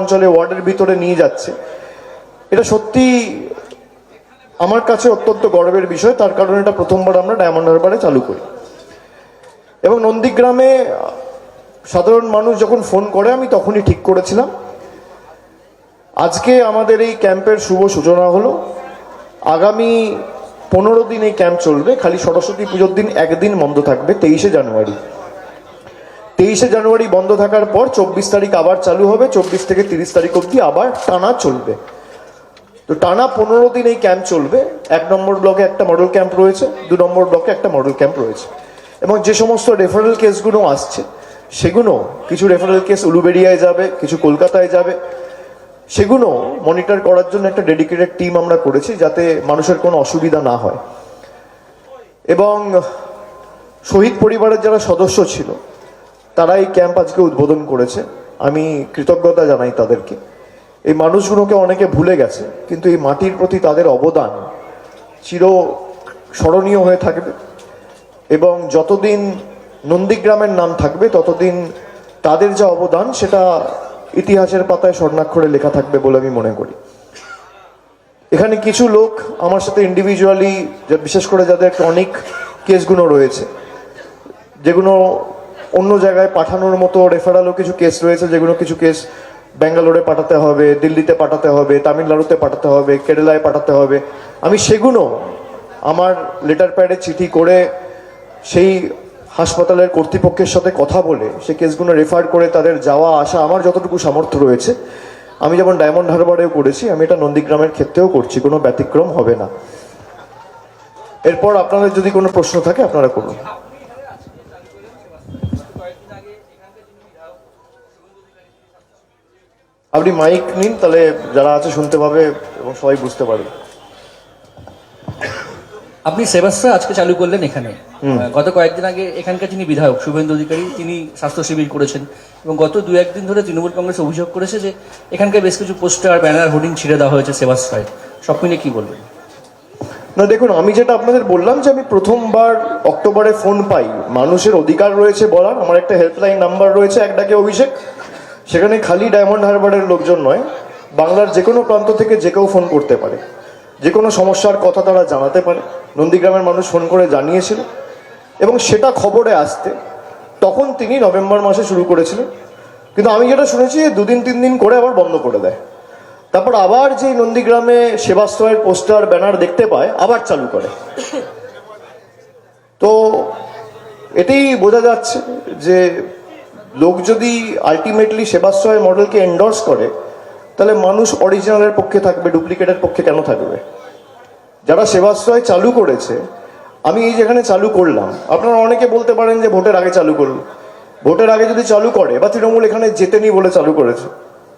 অঞ্চলে ওয়ার্ডের ভিতরে নিয়ে যাচ্ছে, এটা সত্যি আমার কাছে অত্যন্ত গর্বের বিষয়। তার কারণ এটা প্রথমবার আমরা ডায়মন্ড হারবারে চালু করি। এবং নন্দীগ্রামে সাধারণ মানুষ যখন ফোন করে আমি তখনই ঠিক করেছিলাম আজকে আমাদের এই ক্যাম্পের শুভ সূচনা হলো। আগামী 15 দিন এই ক্যাম্প চলবে। খালি সরস্বতী পুজোর দিন একদিন বন্ধ থাকবে, 23শে জানুয়ারি। 23শে জানুয়ারি বন্ধ থাকার পর 24 তারিখ আবার চালু হবে। 24 থেকে 30 তারিখ অবধি আবার টানা চলবে। তো টানা 15 দিন এই ক্যাম্প চলবে। 1 নম্বর ব্লকে একটা মডেল ক্যাম্প রয়েছে, 2 নম্বর ব্লকে একটা মডেল ক্যাম্প রয়েছে। এবং যে সমস্ত রেফারেল কেসগুলো আসছে সেগুলো কিছু রেফারেল কেস উলুবেড়িয়ায় যাবে, কিছু কলকাতায় যাবে। সেগুলো মনিটর করার জন্য একটা ডেডিকেটেড টিম আমরা করেছি, যাতে মানুষের কোনো অসুবিধা না হয়। এবং শহীদ পরিবারের যারা সদস্য ছিল তারা এই ক্যাম্প আজকে উদ্বোধন করেছে। আমি কৃতজ্ঞতা জানাই তাদেরকে। এই মানুষগুলোকে অনেকে ভুলে গেছে, কিন্তু এই মাটির প্রতি তাদের অবদান চির স্মরণীয় হয়ে থাকবে। এবং যতদিন নন্দীগ্রামের নাম থাকবে ততদিন তাদের যা অবদান সেটা ইতিহাসের পাতায় স্বর্ণাক্ষরে লেখা থাকবে বলে আমি মনে করি। এখানে কিছু লোক আমার সাথে ইন্ডিভিজুয়ালি, বিশেষ করে যাদের ক্রনিক কেসগুলো রয়েছে, যেগুলো অন্য জায়গায় পাঠানোর মতো রেফারালও কিছু কেস রয়েছে, যেগুলো কিছু কেস ব্যাঙ্গালোরে পাঠাতে হবে, দিল্লিতে পাঠাতে হবে, তামিলনাড়ুতে পাঠাতে হবে, কেরালায় পাঠাতে হবে। আমি সেগুলো আমার লেটার প্যাডে চিঠি করে সেই হাসপাতালের কর্তৃপক্ষের সাথে কথা বলে সেই কেসগুলো রেফার করে তাদের যাওয়া আসা আমার যতটুকু সামর্থ্য রয়েছে, আমি যেমন ডায়মন্ড হারবারেও করেছি, আমি এটা নন্দীগ্রামের ক্ষেত্রেও করছি। কোনো ব্যতিক্রম হবে না। এরপর আপনাদের যদি কোনো প্রশ্ন থাকে আপনারা করুন। আপনি মাইক নিন, তাহলে যারা আছে শুনতে পাবে এবং সবাই বুঝতে পারবে। আপনি সেবাশ্রী আজকে চালু করলেন এখানে। গত কয়েকদিন আগে এখানকার যিনি বিধায়ক শুভেন্দু অধিকারী, তিনি স্বাস্থ্য শিবির করেছেন এবং গত 2-1 দিন ধরে তৃণমূল কংগ্রেস অভিযোগ করেছে যে এখানকার বেশ কিছু পোস্টার, ব্যানার, হোর্ডিং ছিঁড়ে দেওয়া হয়েছে সেবাশ্রয়। সব মিলে কি বলবেন? না দেখুন, আমি যেটা আপনাদের বললাম যে আমি প্রথমবার অক্টোবরে ফোন পাই। মানুষের অধিকার রয়েছে বলার। আমার একটা হেল্পলাইন নাম্বার রয়েছে, এক ডাকে অভিষেক। সেখানে খালি ডায়মন্ড হারবারের লোকজন নয়, বাংলার যে কোনো প্রান্ত থেকে যে কেউ ফোন করতে পারে, যে কোনো সমস্যার কথা তারা জানাতে পারে। নন্দীগ্রামের মানুষ ফোন করে জানিয়েছিল এবং সেটা খবরে আসতে তখন তিনি নভেম্বর মাসে শুরু করেছিলেন। কিন্তু আমি যেটা শুনেছি 2-3 দিন করে আবার বন্ধ করে দেয়। তারপর আবার যে নন্দীগ্রামে সেবাশ্রয়ের পোস্টার, ব্যানার দেখতে পায় আবার চালু করে। তো এটাই বোঝা যাচ্ছে যে লোক যদি আলটিমেটলি সেবাশ্রয় মডেলকে এন্ডোর্স করে, তাহলে মানুষ অরিজিনালের পক্ষে থাকবে, ডুপ্লিকেটের পক্ষে কেন থাকবে? যারা সেবাশ্রয় চালু করেছে, আমি এই যেখানে চালু করলাম, আপনারা অনেকে বলতে পারেন যে ভোটের আগে চালু করলো। ভোটের আগে যদি চালু করে বা তৃণমূল এখানে জেতেনি বলে চালু করেছে,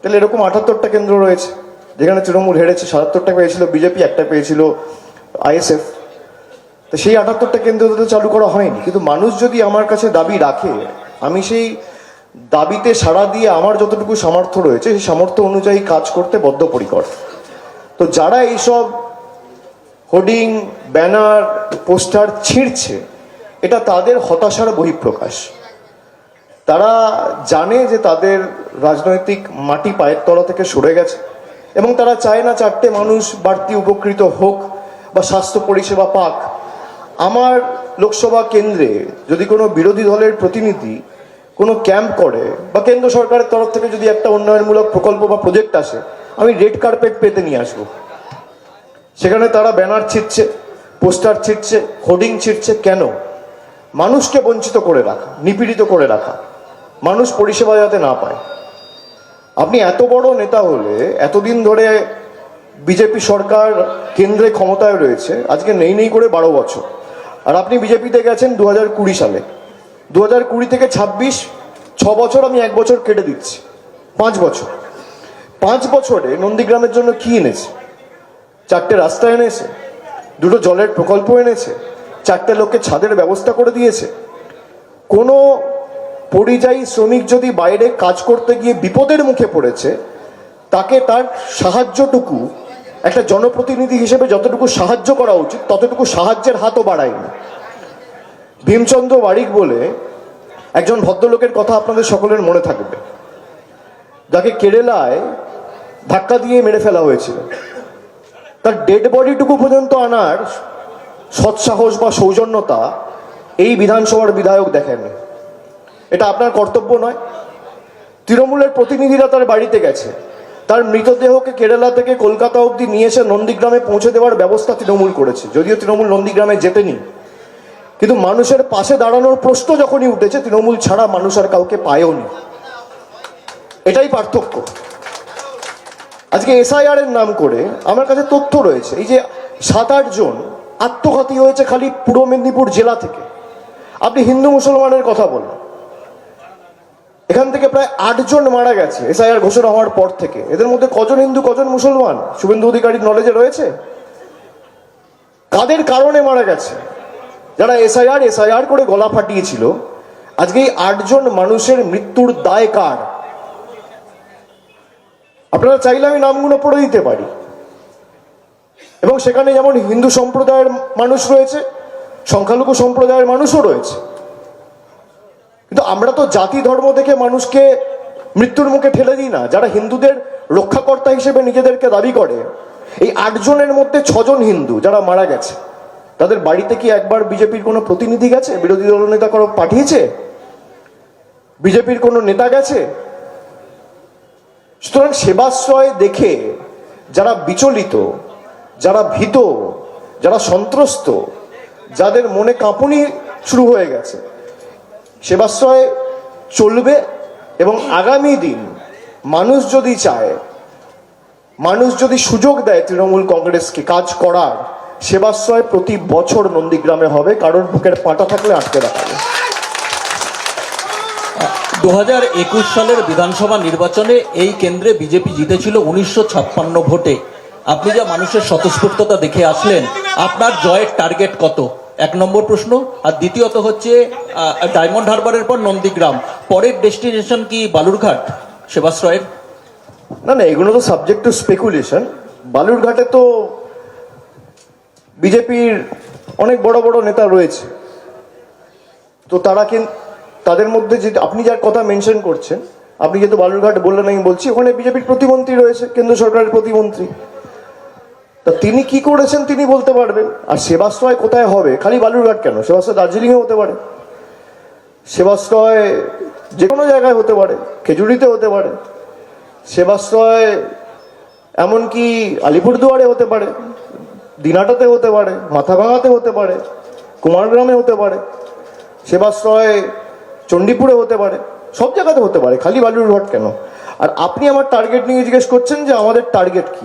তাহলে এরকম 78টা কেন্দ্র রয়েছে যেখানে তৃণমূল হেরেছে। 77টা পেয়েছিল বিজেপি, একটা পেয়েছিল আইএসএফ। তো সেই 78টা কেন্দ্র তো চালু করা হয়নি। কিন্তু মানুষ যদি আমার কাছে দাবি রাখে, আমি সেই দাবিতে সাড়া দিয়ে আমার যতটুকু সামর্থ্য রয়েছে সেই সামর্থ্য অনুযায়ী কাজ করতে বদ্ধপরিকর। তো যারা এইসব হোর্ডিং, ব্যানার, পোস্টার ছিঁড়ছে, এটা তাদের হতাশার বহিঃপ্রকাশ। তারা জানে যে তাদের রাজনৈতিক মাটি পায়ের তলা থেকে সরে গেছে এবং তারা চায় না 4টে মানুষ বাড়তি উপকৃত হোক বা স্বাস্থ্য পরিষেবা পাক। আমার লোকসভা কেন্দ্রে যদি কোনো বিরোধী দলের প্রতিনিধি কোনো ক্যাম্প করে বা কেন্দ্র সরকারের তরফ থেকে যদি একটা উন্নয়নমূলক প্রকল্প বা প্রজেক্ট আসে, আমি রেড কার্পেট পেতে নিয়ে আসবো। সেখানে তারা ব্যানার ছিঁড়ছে, পোস্টার ছিঁড়ছে, হোর্ডিং ছিঁড়ছে। কেন? মানুষকে বঞ্চিত করে রাখা, নিপীড়িত করে রাখা, মানুষ পরিষেবা যাতে না পায়। আপনি এত বড় নেতা হলে, এতদিন ধরে বিজেপি সরকার কেন্দ্রে ক্ষমতায় রয়েছে, আজকে নেই করে 12 বছর, আর আপনি বিজেপিতে গেছেন 2020 সালে। 2020 থেকে 26, 6 বছর, আমি 1 বছর কেটে দিচ্ছি, 5 বছর। 5 বছরে নন্দীগ্রামের জন্য কি এনেছে? 4টে রাস্তা এনেছে, 2টো জলের প্রকল্প এনেছে, 4টে লোককে ছাদের ব্যবস্থা করে দিয়েছে। কোনো পরিযায়ী শ্রমিক যদি বাইরে কাজ করতে গিয়ে বিপদের মুখে পড়েছে, তাকে তার সাহায্যটুকু একটা জনপ্রতিনিধি হিসেবে যতটুকু সাহায্য করা উচিত ততটুকু সাহায্যের হাতও বাড়ায়নি। ভীমচন্দ্র বারিক বলে একজন ভদ্রলোকের কথা আপনাদের সকলের মনে থাকবে। যাকে কেরালায় ধাক্কা দিয়ে মেরে ফেলা হয়েছিল, তার ডেড বডিটুকু পর্যন্ত আনার সৎসাহস বা সৌজন্যতা এই বিধানসভার বিধায়ক দেখেননি। এটা আপনার কর্তব্য নয়? তৃণমূলের প্রতিনিধিরা তার বাড়িতে গেছে, তার মৃতদেহকে কেরালা থেকে কলকাতা অবধি নিয়ে এসে নন্দীগ্রামে পৌঁছে দেওয়ার ব্যবস্থা তৃণমূল করেছে। যদিও তৃণমূল নন্দীগ্রামে যেতেনি, কিন্তু মানুষের পাশে দাঁড়ানোর প্রশ্ন যখনই উঠেছে, তৃণমূল ছাড়া মানুষ আর কাউকে পায়ওনি। এটাই পার্থক্য। আজকে এসআইআর এর নাম করে আমার কাছে তথ্য রয়েছে, এই যে 7-8 জন আত্মঘাতী হয়েছে খালি পূর্ব মেদিনীপুর জেলা থেকে। আপনি হিন্দু মুসলমানের কথা বলেন, এখান থেকে প্রায় 8 জন মারা গেছে এসআইআর ঘোষণা হওয়ার পর থেকে। এদের মধ্যে কজন হিন্দু কজন মুসলমান শুভেন্দু অধিকারীর নলেজে রয়েছে? কাদের কারণে মারা গেছে? যারা এসআইআর করে গলা ফাটিয়েছিল। আজকে এই 8 জন মানুষের মৃত্যুর দায় কার? আপনারা চাইলে আমি নামগুলো পড়ে দিতে পারি, এবং সেখানে যেমন হিন্দু সম্প্রদায়ের মানুষ রয়েছে, সংখ্যালঘু সম্প্রদায়ের মানুষও রয়েছে। কিন্তু আমরা তো জাতি ধর্ম দেখে মানুষকে মৃত্যুর মুখে ঠেলে দিই না। যারা হিন্দুদের রক্ষাকর্তা হিসেবে নিজেদেরকে দাবি করে, এই 8 জনের মধ্যে 6 জন হিন্দু যারা মারা গেছে, তাদের বাড়িতে কি একবার বিজেপির কোনো প্রতিনিধি গেছে? বিরোধী দল নেতা কারো পাঠিয়েছে? বিজেপির কোনো নেতা গেছে? সুতরাং সেবাশ্রয় দেখে যারা বিচলিত, যারা ভীত, যারা সন্ত্রস্ত, যাদের মনে কাঁপুনি শুরু হয়ে গেছে, সেবাশ্রয় চলবে। এবং আগামী দিন মানুষ যদি চায়, মানুষ যদি সুযোগ দেয় তৃণমূল কংগ্রেসকে কাজ করার, সেবাশ্রয় প্রতি বছর নন্দীগ্রামে হবে, কারণ বুকের পাটা থাকলে আটকে রাখা যাবে। 2021 সালের বিধানসভা নির্বাচনে এই কেন্দ্রে বিজেপি জিতেছিল 1956 ভোটে। আপনি যা মানুষের স্বতঃস্ফূর্ততা দেখে আসলেন, আপনার জয়ের টার্গেট কত? 1 নম্বর প্রশ্ন। আর দ্বিতীয়ত হচ্ছে ডায়মন্ড হারবারের পর নন্দীগ্রাম, পরের ডেস্টিনেশন কি বালুরঘাট সেবাশ্রয়ের? না না, এগুলো তো সাবজেক্ট টু স্পেকুলেশন। বালুরঘাটে তো বিজেপির অনেক বড় বড় নেতা রয়েছে, তো তারা তাদের মধ্যে যে আপনি যার কথা মেনশন করছেন, আপনি যেহেতু বালুরঘাট বললেন আমি বলছি, ওখানে বিজেপির প্রতিমন্ত্রী রয়েছে, কেন্দ্র সরকারের প্রতিমন্ত্রী। তা তিনি কি করেছেন তিনি বলতে পারবেন। আর সেবাশ্রয় কোথায় হবে? খালি বালুরঘাট কেন, সেবাশ্রয় দার্জিলিংয়ে হতে পারে, সেবাশ্রয় যে কোনো জায়গায় হতে পারে, খেজুরিতে হতে পারে, সেবাশ্রয় এমনকি আলিপুরদুয়ারে হতে পারে, দিনাটাতে হতে পারে, মাথাভাঙাতে হতে পারে, কুমারগ্রামে হতে পারে, সেবাশ্রয় চণ্ডীপুরে হতে পারে, সব জায়গাতে হতে পারে, খালি বালুরঘাট কেন? আর আপনি আমার টার্গেট নিয়ে জিজ্ঞেস করছেন যে আমাদের টার্গেট কি।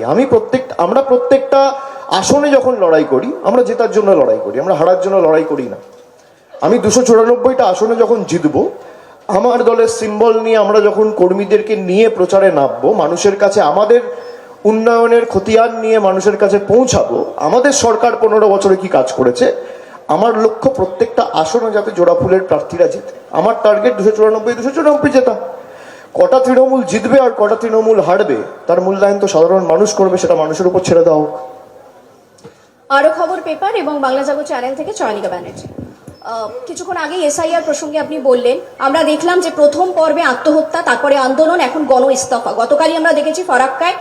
আমরা প্রত্যেকটা আসনে যখন লড়াই করি, আমরা জেতার জন্য লড়াই করি, আমরা হারার জন্য লড়াই করি না। আমি 294টা আসনে যখন জিতবো, আমার দলের সিম্বল নিয়ে আমরা যখন কর্মীদেরকে নিয়ে প্রচারে নামবো, মানুষের কাছে আমাদের উন্নয়নের খতিয়ান নিয়ে মানুষের কাছে পৌঁছাবো, আমাদের সরকার 15 বছরে কি কাজ করেছে, আমার লক্ষ্য প্রত্যেকটা আসনে যাতে জোড়া ফুলের প্রার্থীরা জেতে। আমার টার্গেট 294 জেতা। কটা তৃণমূল জিতবে আর কটা তৃণমূল হারবে, তার মূল্যায়ন তো সাধারণ মানুষ করবে, সেটা মানুষের উপর ছেড়ে দেওয়া হোক। আরো খবর পেপার এবং বাংলা জাগো চ্যানেল থেকে চয়নিকা ব্যানার্জি। কিছুক্ষণ আগে এসআইআর প্রসঙ্গে আপনি বললেন, আমরা দেখলাম যে প্রথম পর্বে আত্মহত্যা, তারপরে আন্দোলন, এখন গণ ইস্তফা। গতকালই আমরা দেখেছি ফরাক্কায়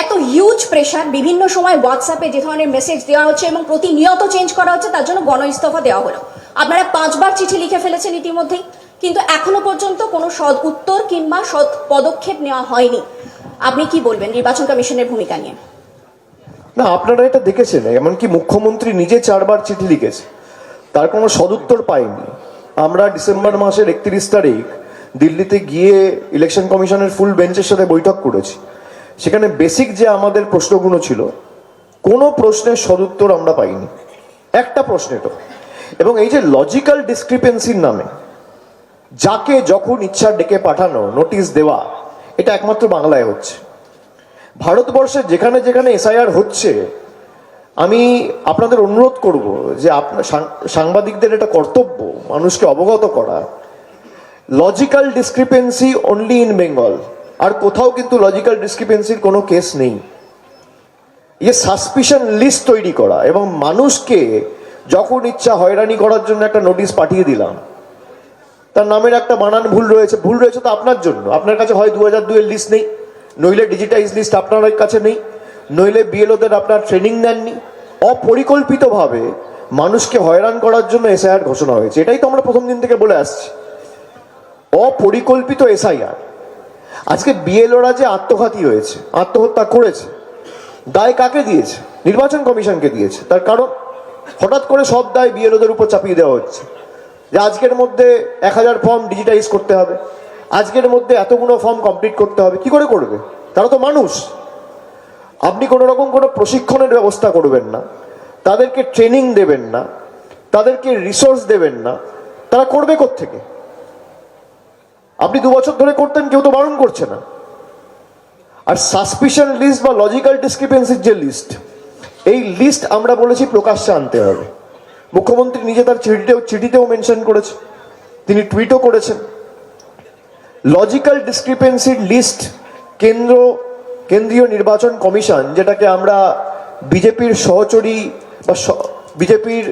এত হিউজ প্রেশার, বিভিন্ন সময় হোয়াটসঅ্যাপে যে ধরনের মেসেজ দেওয়া হচ্ছে এবং প্রতিনিয়ত চেঞ্জ করা হচ্ছে, তার জন্য গণ ইস্তফা দেওয়া হলো। আপনারা 5 বার চিঠি লিখে ফেলেছেন ইতিমধ্যেই, কিন্তু এখনো পর্যন্ত কোনো সৎ উত্তর কিংবা সৎ পদক্ষেপ নেওয়া হয়নি। আপনি কি বলবেন নির্বাচন কমিশনের ভূমিকা নিয়ে? না, আপনারা এটা দেখেছেন, এমনকি মুখ্যমন্ত্রী নিজে 4 বার চিঠি লিখেছে, তার কোনো সদুত্তর পাইনি। আমরা ডিসেম্বর মাসের 31 তারিখ দিল্লিতে গিয়ে ইলেকশন কমিশনের ফুল বেঞ্চের সাথে বৈঠক করেছি। সেখানে বেসিক যে আমাদের প্রশ্নগুলো ছিল, কোনো প্রশ্নের সদুত্তর আমরা পাইনি, একটা প্রশ্নেরও। এবং এই যে লজিক্যাল ডিসক্রিপেন্সির নামে যাকে যখন ইচ্ছা ডেকে পাঠানো, নোটিশ দেওয়া, এটা একমাত্র বাংলায় হচ্ছে। ভারতবর্ষে যেখানে যেখানে এসআইআর হচ্ছে, আমি আপনাদের অনুরোধ করব যে আপনার সাংবাদিকদের এটা কর্তব্য মানুষকে অবগত করা। Logical discrepancy only in Bengal, আর কোথাও কিন্তু লজিক্যাল ডিসক্রিপেন্সির কোনো কেস নেই। এই সাসপিশন লিস্ট তৈরি করা এবং মানুষকে যখন ইচ্ছা হয়রানি করার জন্য একটা নোটিশ পাঠিয়ে দিলাম, তার নামের একটা বানান ভুল রয়েছে তো আপনার জন্য। আপনার কাছে হয় 2002 এর লিস্ট নেই, নইলে ডিজিটাইজ লিস্ট আপনার কাছে নেই, নইলে বিএলওদের আপনার ট্রেনিং নেননি। অপরিকল্পিতভাবে মানুষকে হয়রান করার জন্য এসআইআর ঘোষণা হয়েছে। এটাই তো আমরা প্রথম দিন থেকে বলে আসছি, অপরিকল্পিত এসআইআর। আজকে বিএলওরা যে আত্মঘাতী হয়েছে, আত্মহত্যা করেছে, দায় কাকে দিয়েছে? নির্বাচন কমিশনকে দিয়েছে। তার কারণ হঠাৎ করে সব দায় বিএলওদের উপর চাপিয়ে দেওয়া হচ্ছে, যে আজকের মধ্যে 1000 ফর্ম ডিজিটাইজ করতে হবে, আজকের মধ্যে এতগুলো ফর্ম কমপ্লিট করতে হবে। কি করে করবে? তারা তো মানুষ। আপনি কোনো রকম কোনো প্রশিক্ষণের ব্যবস্থা করবেন না, তাদেরকে ট্রেনিং দেবেন না, তাদেরকে রিসোর্স দেবেন না, তারা করবে কোত্থেকে? আপনি 2 বছর ধরে করতেন, কেউ তো বারণ করছে না। আর সাসপিশন লিস্ট বা লজিক্যাল ডিসক্রিপেন্সির যে লিস্ট, এই লিস্ট আমরা বলেছি প্রকাশ্যে আনতে হবে। মুখ্যমন্ত্রী নিজে তার চিঠিতেও মেনশন করেছে, তিনি টুইটও করেছেন। লজিক্যাল ডিসক্রিপেন্সির লিস্ট কেন্দ্রীয় নির্বাচন কমিশন, যেটাকে আমরা বিজেপির সহচরী বা বিজেপির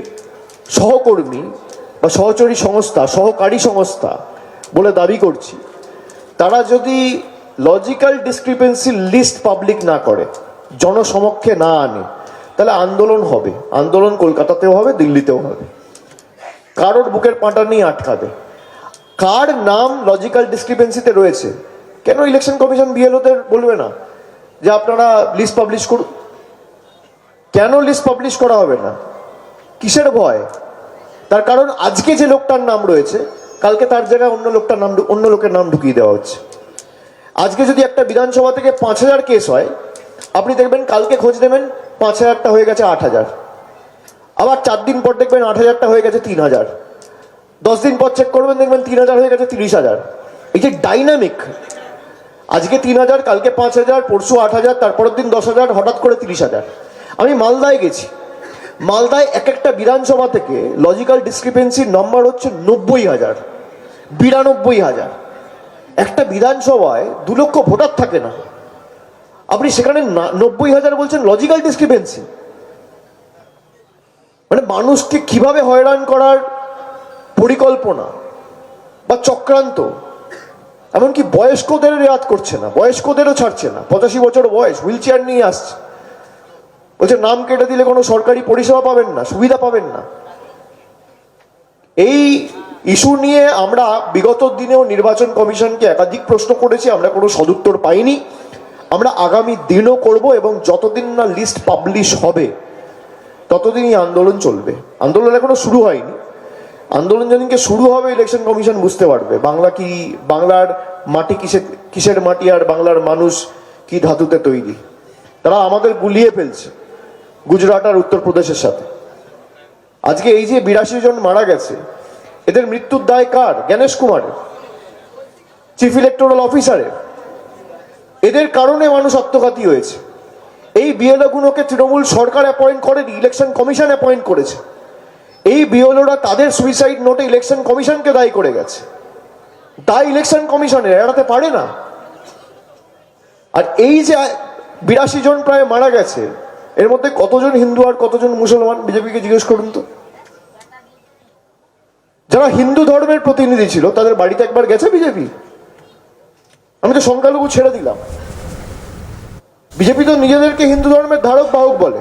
সহকর্মী বা সহচরী সংস্থা, সহকারী সংস্থা বলে দাবি করছি, তারা যদি লজিক্যাল ডিসক্রিপেন্সির লিস্ট পাবলিক না করে, জনসমক্ষে না আনে, তাহলে আন্দোলন হবে। আন্দোলন কলকাতাতেও হবে, দিল্লিতেও হবে। কারোর বুকের পাঁটা নিয়ে আটকাবে। কার নাম লজিক্যাল ডিসক্রিপেন্সিতে রয়েছে, কেন ইলেকশন কমিশন বিএলওদের বলবে না যে আপনারা লিস্ট পাবলিশ করুন? কেন লিস্ট পাবলিশ করা হবে না? কিসের ভয়? তার কারণ আজকে যে লোকটার নাম রয়েছে, কালকে তার জায়গায় অন্য লোকের নাম ঢুকিয়ে দেওয়া হচ্ছে। আজকে যদি একটা বিধানসভা থেকে 5000 কেস হয়, আপনি দেখবেন কালকে খোঁজ নেবেন 5000টা হয়ে গেছে 8000, আবার 4 দিন পর দেখবেন 8000টা হয়ে গেছে 3000, 10 দিন পর চেক করবেন দেখবেন 3000 হয়ে গেছে 30000। এই যে ডাইনামিক, আজকে 3000, কালকে 5000, পরশু 8000, তারপরের দিন 10000, হঠাৎ করে 30000। আমি মালদায় গেছি, মালদায় এক একটা বিধানসভা থেকে লজিক্যাল ডিসক্রিপেন্সির নম্বর হচ্ছে 90000, 92000। একটা বিধানসভায় 2 লক্ষ ভোটার থাকে না, আপনি সেখানে 90000 বলছেন লজিক্যাল ডিসক্রিপেন্সি। মানে মানুষকে কিভাবে হয়রান করার পরিকল্পনা বা চক্রান্ত। এমনকি বয়স্কদের রেয়াত করছে না, বয়স্কদেরও ছাড়ছে না। 85 বছর বয়স, হুইল চেয়ার নিয়ে আসছে, বলছে নাম কেটে দিলে কোনো সরকারি পরিষেবা পাবেন না, সুবিধা পাবেন না। এই ইস্যু নিয়ে আমরা বিগত দিনেও নির্বাচন কমিশনকে একাধিক প্রশ্ন করেছি, আমরা কোনো সদুত্তর পাইনি। আমরা আগামী দিনও করব, এবং যতদিন না লিস্ট পাবলিশ হবে ততদিনই আন্দোলন চলবে। আন্দোলন এখনো শুরু হয়নি। আন্দোলন যেদিনকে শুরু হবে, ইলেকশন কমিশন বুঝতে পারবে বাংলা কি, বাংলার মাটি কিসের মাটি, আর বাংলার মানুষ কি ধাতুতে তৈরি। তারা আমাদের গুলিয়ে ফেলছে গুজরাট আর উত্তরপ্রদেশের সাথে। আজকে এই যে 82 জন মারা গেছে, এদের মৃত্যুর দায় কার? জ্ঞানেশ কুমারের, চিফ ইলেকটোরাল অফিসারের। এদের কারণে মানুষ আত্মঘাতী হয়েছে। এই বিএলওগুলোকে তৃণমূল সরকার অ্যাপয়েন্ট করেনি, ইলেকশন কমিশন অ্যাপয়েন্ট করেছে। এই বিএলওরা তাদের সুইসাইড নোটে ইলেকশন কমিশনকে দায়ী করে গেছে। দায় ইলেকশন কমিশনের, এড়াতে পারে না। আর এই যে 82 জন প্রায় মারা গেছে, এর মধ্যে কতজন হিন্দু আর কতজন মুসলমান? বিজেপিকে জিজ্ঞেস করুন তো। যারা হিন্দু ধর্মের প্রতিনিধি ছিল, তাদের বাড়িতে একবার গেছে বিজেপি? আমি তো সংখ্যালঘু ছেড়ে দিলাম, বিজেপি তো নিজেদেরকে হিন্দু ধর্মের ধারক বাহক বলে।